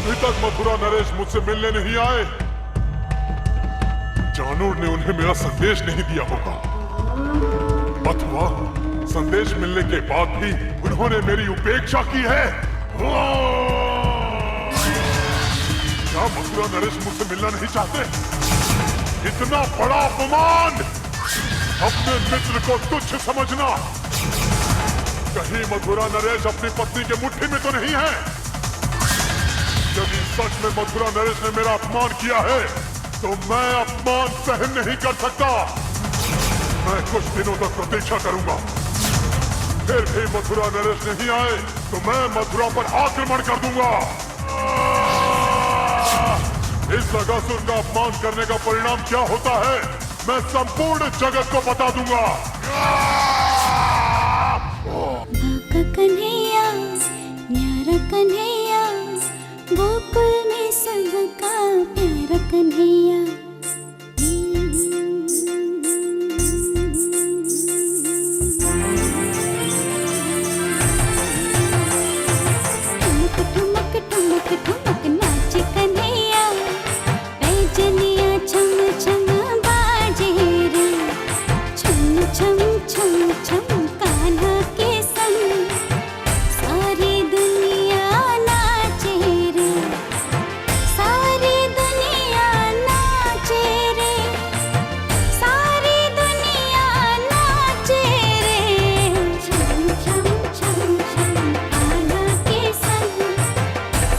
अभी तक मथुरा नरेश मुझसे मिलने नहीं आए। जानूर ने उन्हें मेरा संदेश नहीं दिया होगा, अथवा संदेश मिलने के बाद भी उन्होंने मेरी उपेक्षा की है। क्या मथुरा नरेश मुझसे मिलना नहीं चाहते? इतना बड़ा अपमान! अपने मित्र को तुच्छ समझना। कहीं मथुरा नरेश अपनी पत्नी के मुट्ठी में तो नहीं है? यदि सच में मथुरा नरेश ने मेरा अपमान किया है तो मैं अपमान सहन नहीं कर सकता। मैं कुछ दिनों तक प्रतीक्षा करूंगा, फिर भी मथुरा नरेश नहीं आए तो मैं मथुरा पर आक्रमण कर दूंगा। इस अगासुर का अपमान करने का परिणाम क्या होता है मैं संपूर्ण जगत को बता दूंगा। कन्हैया, न्यारा कन्हैया, गोकुल में सबका प्यारा कन्हैया। ठुमक ठुमक ठुमक ठुमक नाचे कन्हैया, पैजनिया छम छम बाजे रे, छम छम छम छम कान्हा के संग सारी दुनिया नाचे रे, सारी दुनिया नाचे रे, सारी दुनिया नाचे रे, छम छम छम छम कान्हा के संग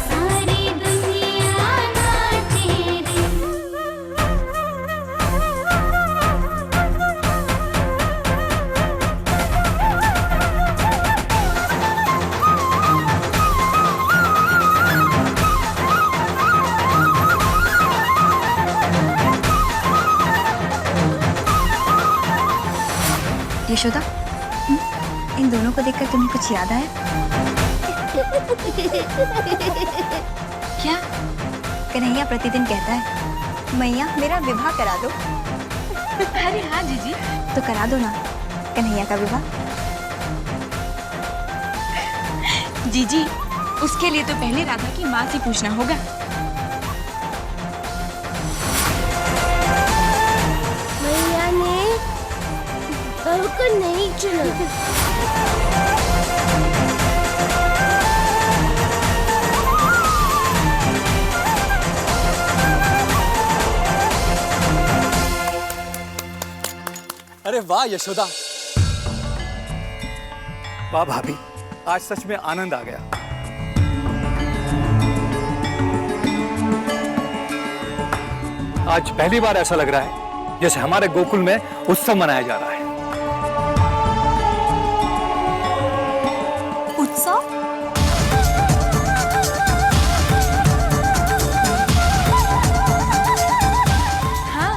सारी दुनिया नाचे रे। यशोदा, इन दोनों को देखकर तुम्हें कुछ याद आया क्या? कन्हैया प्रतिदिन कहता है मैया मेरा विवाह करा दो। अरे हाँ जीजी, तो करा दो ना कन्हैया का विवाह। जीजी उसके लिए तो पहले राधा की माँ से पूछना होगा। मैया ने बहू को नहीं चुना। अरे वाह यशोदा, वाह भाभी, आज सच में आनंद आ गया। आज पहली बार ऐसा लग रहा है जैसे हमारे गोकुल में उत्सव मनाया जा रहा है। उत्सव? हाँ,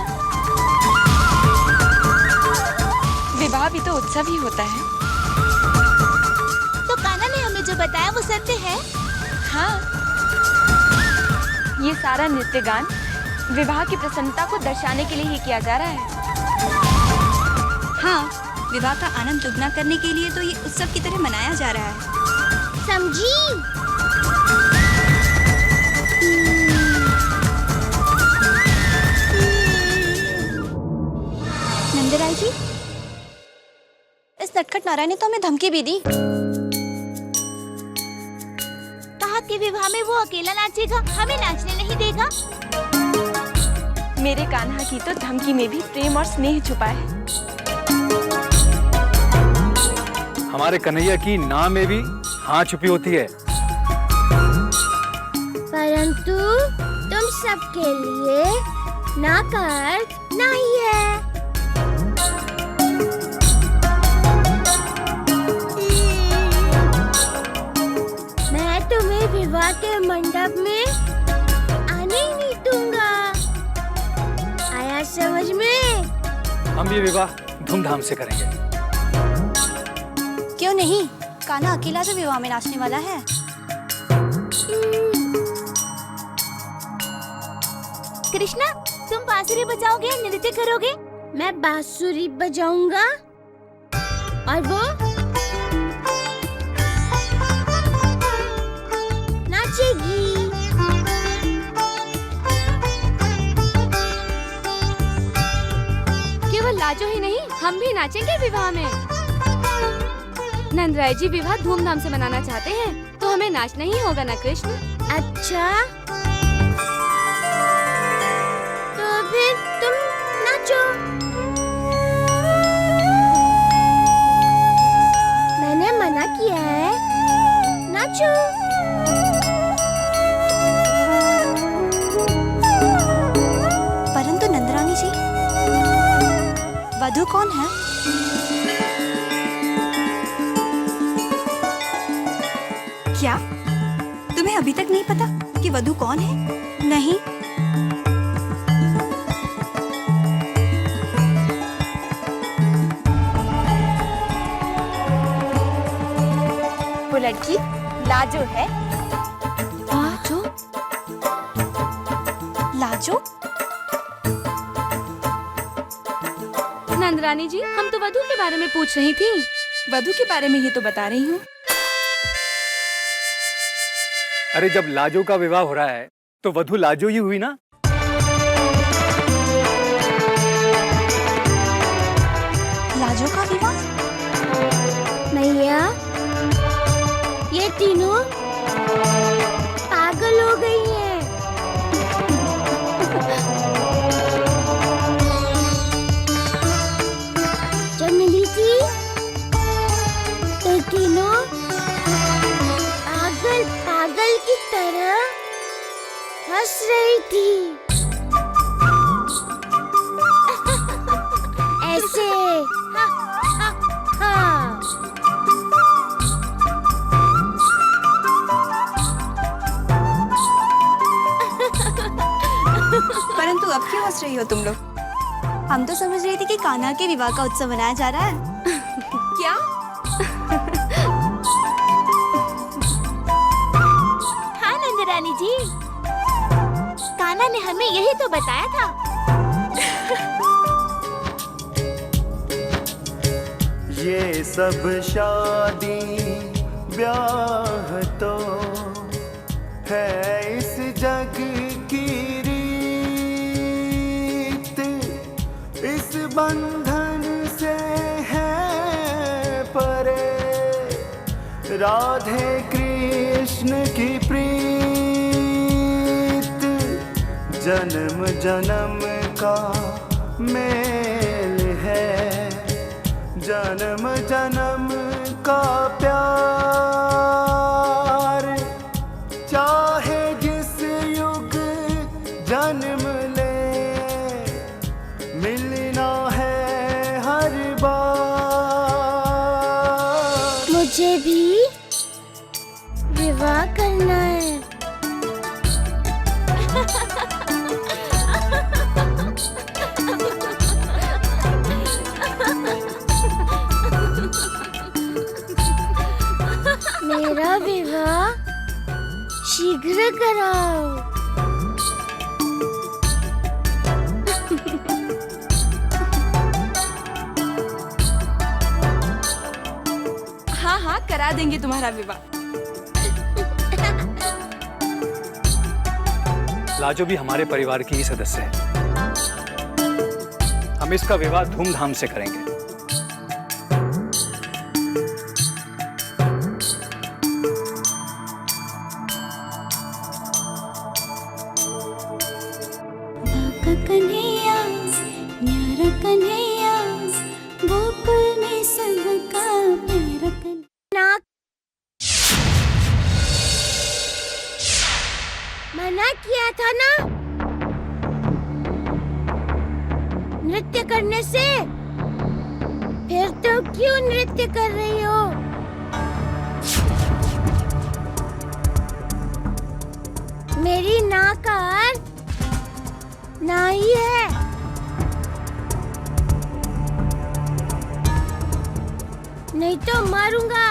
विवाह भी तो उत्सव ही होता है। तो कान्हा ने हमें जो बताया वो सत्य है? हाँ, ये सारा नृत्य गान विवाह की प्रसन्नता को दर्शाने के लिए ही किया जा रहा है। हाँ, विवाह का आनंद दुगना करने के लिए तो ये उत्सव की तरह मनाया जा रहा है। समझी? नंदराय जी, इस नटखट नारायण ने तो हमें धमकी भी दी। कहा कि विवाह में वो अकेला नाचेगा, हमें नाचने नहीं देगा। मेरे कान्हा की तो धमकी में भी प्रेम और स्नेह छुपा है। हमारे कन्हैया की ना में भी हाँ छुपी होती है। परंतु तुम सबके लिए ना का अर्थ नहीं है। मैं तुम्हें विवाह के मंडप में आने ही नहीं दूंगा। आया समझ में? हम ये विवाह धूमधाम से करेंगे। क्यों नहीं? कान्हा अकेला तो विवाह में नाचने वाला है। कृष्णा, तुम बांसुरी बजाओगे या नृत्य करोगे? मैं बांसुरी बजाऊंगा और वो नाचेगी। लाजो ही नहीं, हम भी नाचेंगे विवाह में। नंदराय जी विवाह धूमधाम से मनाना चाहते हैं, तो हमें नाचना ही होगा ना कृष्ण। अच्छा, तो फिर तुम नाचो। मैंने मना किया है, नाचो। परंतु नंदरानी जी, वधू कौन है? क्या तुम्हें अभी तक नहीं पता कि वधू कौन है? नहीं। वो लड़की लाजो है। लाजो? लाजो? नंदरानी जी, हम तो वधू के बारे में पूछ रही थी। वधू के बारे में ही तो बता रही हूँ। अरे जब लाजो का विवाह हो रहा है तो वधू लाजो ही हुई ना। लाजो का विवाह? मैया, ये तीनों पागल हो गई हैं। चमेली जी, ये तीनों पागल पागल की तरह हंस रही थी। ऐसे हा, हा, हा। परंतु अब क्यों हंस रही हो तुम लोग? हम तो समझ रही थी कि कान्हा के विवाह का उत्सव मनाया जा रहा है। क्या? हाँ नंदरानी जी, कान्हा ने हमें यही तो बताया था। ये सब शादी ब्याह तो है इस जग की रीत, इस बंधन से है परे राधे कृष्ण की प्रीत, जन्म जन्म का मेल है, जन्म जन्म का प्यार, चाहे जिस युग जन्म ले मिलना है हर बार। मुझे भी विवाह करना है। मेरा विवाह शीघ्र कराओ। हाँ हाँ, करा देंगे तुम्हारा विवाह। लाजो भी हमारे परिवार की ही सदस्य है। हम इसका विवाह धूमधाम से करेंगे। कन्हैया, न्यारा कन्हैया, गोकुल में सबका प्यारा कन्हैया। मना किया था ना नृत्य करने से, फिर तो क्यों नृत्य कर रही हो? मेरी ना का अर्थ ना ही है। नहीं तो मारूंगा।